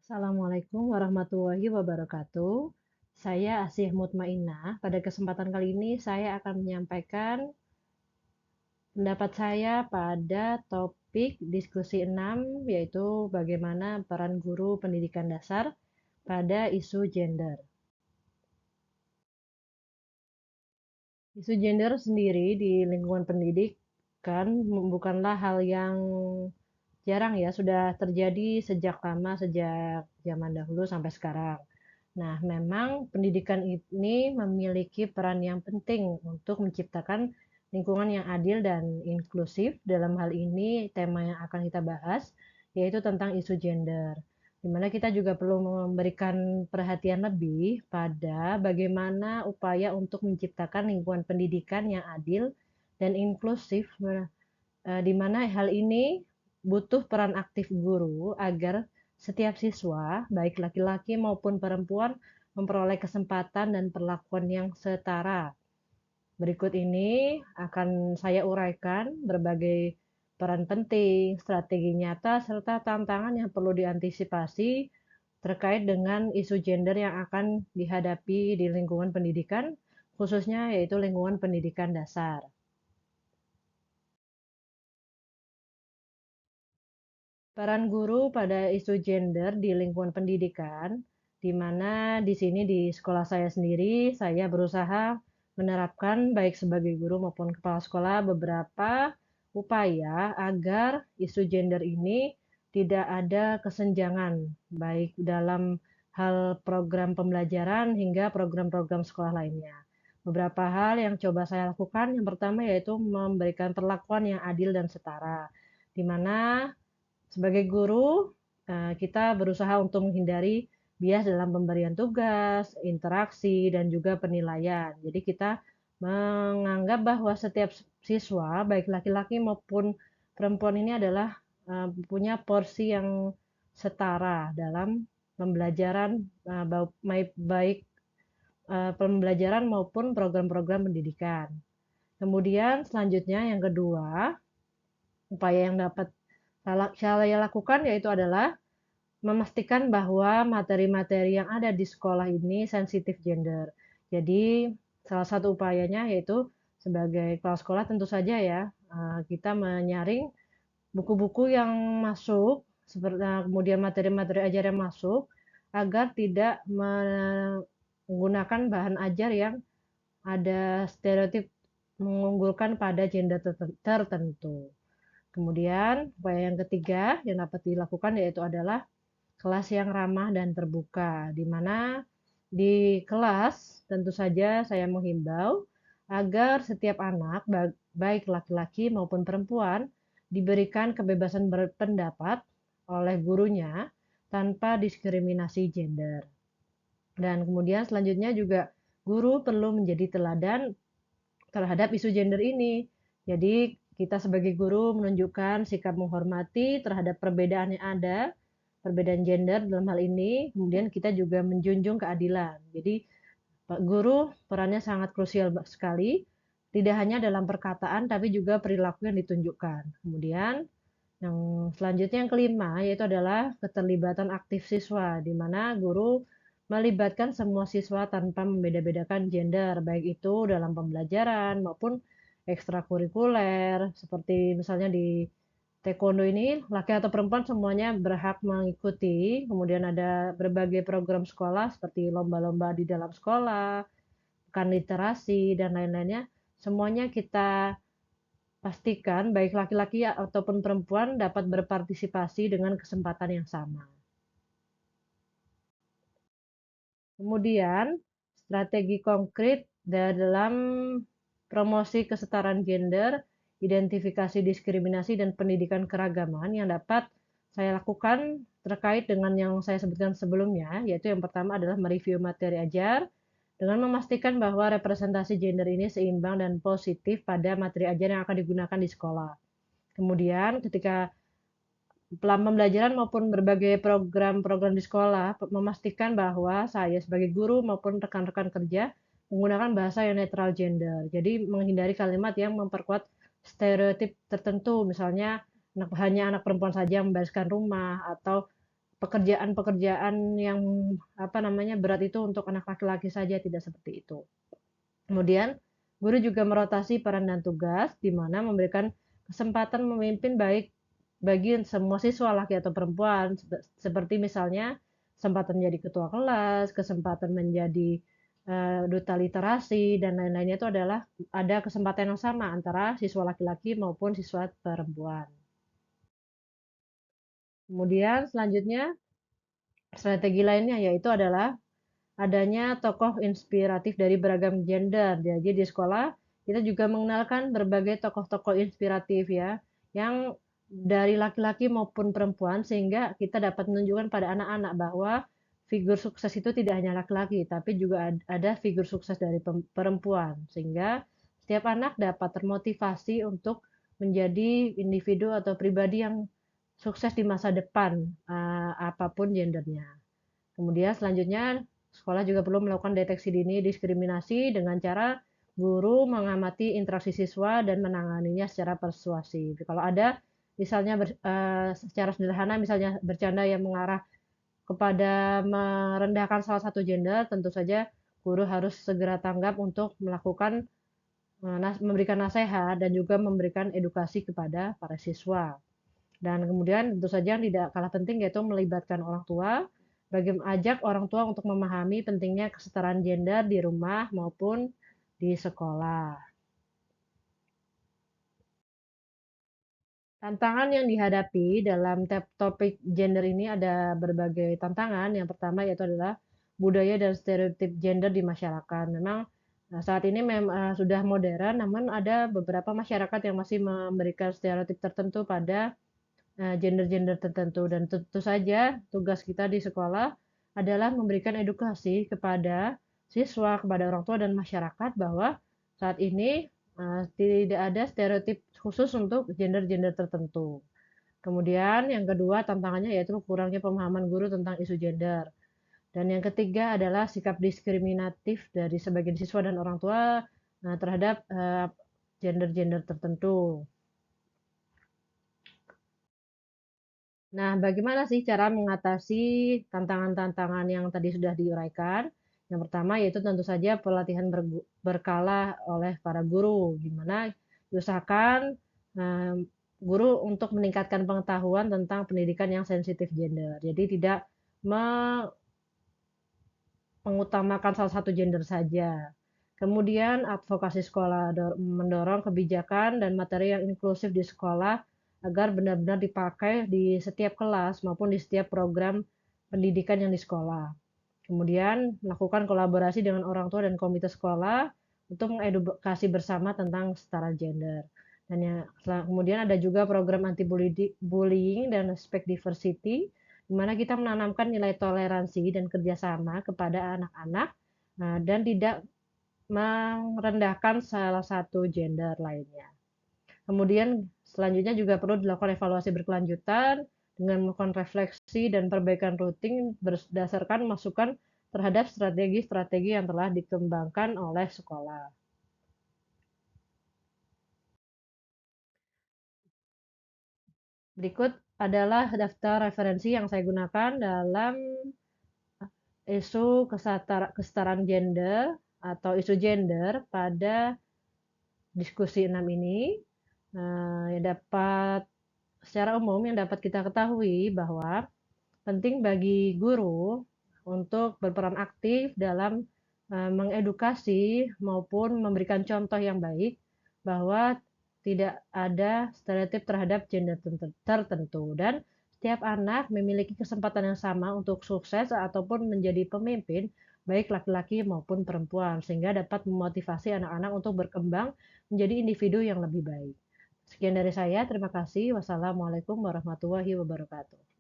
Assalamualaikum warahmatullahi wabarakatuh. Saya Asih Mutmainnah. Pada kesempatan kali ini saya akan menyampaikan pendapat saya pada topik diskusi 6, yaitu bagaimana peran guru pendidikan dasar pada isu gender. Isu gender sendiri di lingkungan pendidikan bukanlah hal yang jarang ya, sudah terjadi sejak lama, sejak zaman dahulu sampai sekarang. Nah, memang pendidikan ini memiliki peran yang penting untuk menciptakan lingkungan yang adil dan inklusif. Dalam hal ini, tema yang akan kita bahas yaitu tentang isu gender. Di mana kita juga perlu memberikan perhatian lebih pada bagaimana upaya untuk menciptakan lingkungan pendidikan yang adil dan inklusif, di mana hal ini butuh peran aktif guru agar setiap siswa, baik laki-laki maupun perempuan, memperoleh kesempatan dan perlakuan yang setara. Berikut ini akan saya uraikan berbagai peran penting, strategi nyata, serta tantangan yang perlu diantisipasi terkait dengan isu gender yang akan dihadapi di lingkungan pendidikan, khususnya yaitu lingkungan pendidikan dasar. Peran guru pada isu gender di lingkungan pendidikan, di mana di sini di sekolah saya sendiri, saya berusaha menerapkan baik sebagai guru maupun kepala sekolah beberapa upaya agar isu gender ini tidak ada kesenjangan, baik dalam hal program pembelajaran hingga program-program sekolah lainnya. Beberapa hal yang coba saya lakukan, yang pertama yaitu memberikan perlakuan yang adil dan setara, di mana sebagai guru, kita berusaha untuk menghindari bias dalam pemberian tugas, interaksi, dan juga penilaian. Jadi kita menganggap bahwa setiap siswa, baik laki-laki maupun perempuan ini adalah punya porsi yang setara dalam pembelajaran, baik pembelajaran maupun program-program pendidikan. Kemudian selanjutnya yang kedua, upaya yang dapat saya lakukan yaitu adalah memastikan bahwa materi-materi yang ada di sekolah ini sensitif gender. Jadi salah satu upayanya yaitu sebagai kepala sekolah tentu saja ya, kita menyaring buku-buku yang masuk, kemudian materi-materi ajar yang masuk, agar tidak menggunakan bahan ajar yang ada stereotip mengunggulkan pada gender tertentu. Kemudian, upaya yang ketiga yang dapat dilakukan yaitu adalah kelas yang ramah dan terbuka, di mana di kelas tentu saja saya menghimbau agar setiap anak, baik laki-laki maupun perempuan, diberikan kebebasan berpendapat oleh gurunya tanpa diskriminasi gender. Dan kemudian selanjutnya juga guru perlu menjadi teladan terhadap isu gender ini. Jadi kita sebagai guru menunjukkan sikap menghormati terhadap perbedaan yang ada, perbedaan gender dalam hal ini, kemudian kita juga menjunjung keadilan. Jadi Pak Guru perannya sangat krusial sekali, tidak hanya dalam perkataan tapi juga perilaku yang ditunjukkan. Kemudian yang selanjutnya yang kelima yaitu adalah keterlibatan aktif siswa, di mana guru melibatkan semua siswa tanpa membeda-bedakan gender, baik itu dalam pembelajaran maupun ekstrakurikuler, seperti misalnya di taekwondo ini, laki atau perempuan semuanya berhak mengikuti. Kemudian ada berbagai program sekolah seperti lomba-lomba di dalam sekolah, pekan literasi, dan lain-lainnya. Semuanya kita pastikan baik laki-laki ataupun perempuan dapat berpartisipasi dengan kesempatan yang sama. Kemudian, strategi konkret dalam promosi kesetaraan gender, identifikasi diskriminasi, dan pendidikan keragaman yang dapat saya lakukan terkait dengan yang saya sebutkan sebelumnya, yaitu yang pertama adalah mereview materi ajar dengan memastikan bahwa representasi gender ini seimbang dan positif pada materi ajar yang akan digunakan di sekolah. Kemudian ketika dalam pembelajaran maupun berbagai program-program di sekolah, memastikan bahwa saya sebagai guru maupun rekan-rekan kerja menggunakan bahasa yang netral gender. Jadi menghindari kalimat yang memperkuat stereotip tertentu, misalnya hanya anak perempuan saja yang membereskan rumah, atau pekerjaan-pekerjaan yang berat itu untuk anak laki-laki saja, tidak seperti itu. Kemudian, guru juga merotasi peran dan tugas, di mana memberikan kesempatan memimpin baik bagi semua siswa laki atau perempuan, seperti misalnya kesempatan menjadi ketua kelas, kesempatan menjadi duta literasi, dan lain-lainnya itu adalah ada kesempatan yang sama antara siswa laki-laki maupun siswa perempuan. Kemudian selanjutnya, strategi lainnya yaitu adalah adanya tokoh inspiratif dari beragam gender. Jadi di sekolah kita juga mengenalkan berbagai tokoh-tokoh inspiratif ya, yang dari laki-laki maupun perempuan sehingga kita dapat menunjukkan pada anak-anak bahwa figur sukses itu tidak hanya laki-laki, tapi juga ada figur sukses dari perempuan sehingga setiap anak dapat termotivasi untuk menjadi individu atau pribadi yang sukses di masa depan, apapun gendernya. Kemudian selanjutnya, sekolah juga perlu melakukan deteksi dini diskriminasi dengan cara guru mengamati interaksi siswa dan menanganinya secara persuasif. Kalau ada misalnya secara sederhana misalnya bercanda yang mengarah kepada merendahkan salah satu gender, tentu saja guru harus segera tanggap untuk melakukan memberikan nasihat dan juga memberikan edukasi kepada para siswa. Dan kemudian tentu saja yang tidak kalah penting yaitu melibatkan orang tua, bagi ajak orang tua untuk memahami pentingnya kesetaraan gender di rumah maupun di sekolah. Tantangan yang dihadapi dalam topik gender ini ada berbagai tantangan. Yang pertama yaitu adalah budaya dan stereotip gender di masyarakat. Memang saat ini sudah modern, namun ada beberapa masyarakat yang masih memberikan stereotip tertentu pada gender-gender tertentu, dan tentu saja tugas kita di sekolah adalah memberikan edukasi kepada siswa, kepada orang tua dan masyarakat bahwa saat ini tidak ada stereotip khusus untuk gender-gender tertentu. Kemudian yang kedua tantangannya yaitu kurangnya pemahaman guru tentang isu gender. Dan yang ketiga adalah sikap diskriminatif dari sebagian siswa dan orang tua terhadap gender-gender tertentu. Nah, bagaimana sih cara mengatasi tantangan-tantangan yang tadi sudah diuraikan? Yang pertama yaitu tentu saja pelatihan berkala oleh para guru, di mana diusahakan guru untuk meningkatkan pengetahuan tentang pendidikan yang sensitif gender. Jadi tidak mengutamakan salah satu gender saja. Kemudian advokasi sekolah mendorong kebijakan dan materi yang inklusif di sekolah agar benar-benar dipakai di setiap kelas maupun di setiap program pendidikan yang di sekolah. Kemudian melakukan kolaborasi dengan orang tua dan komite sekolah untuk mengedukasi bersama tentang setara gender. Dan kemudian ada juga program anti bullying dan respect diversity, di mana kita menanamkan nilai toleransi dan kerjasama kepada anak-anak dan tidak merendahkan salah satu gender lainnya. Kemudian selanjutnya juga perlu dilakukan evaluasi berkelanjutan dengan melakukan refleksi dan perbaikan rutin berdasarkan masukan terhadap strategi-strategi yang telah dikembangkan oleh sekolah. Berikut adalah daftar referensi yang saya gunakan dalam isu kesetaraan gender atau isu gender pada diskusi 6 ini. Secara umum yang dapat kita ketahui bahwa penting bagi guru untuk berperan aktif dalam mengedukasi maupun memberikan contoh yang baik bahwa tidak ada stereotip terhadap gender tertentu dan setiap anak memiliki kesempatan yang sama untuk sukses ataupun menjadi pemimpin baik laki-laki maupun perempuan sehingga dapat memotivasi anak-anak untuk berkembang menjadi individu yang lebih baik. Sekian dari saya, terima kasih. Wassalamualaikum warahmatullahi wabarakatuh.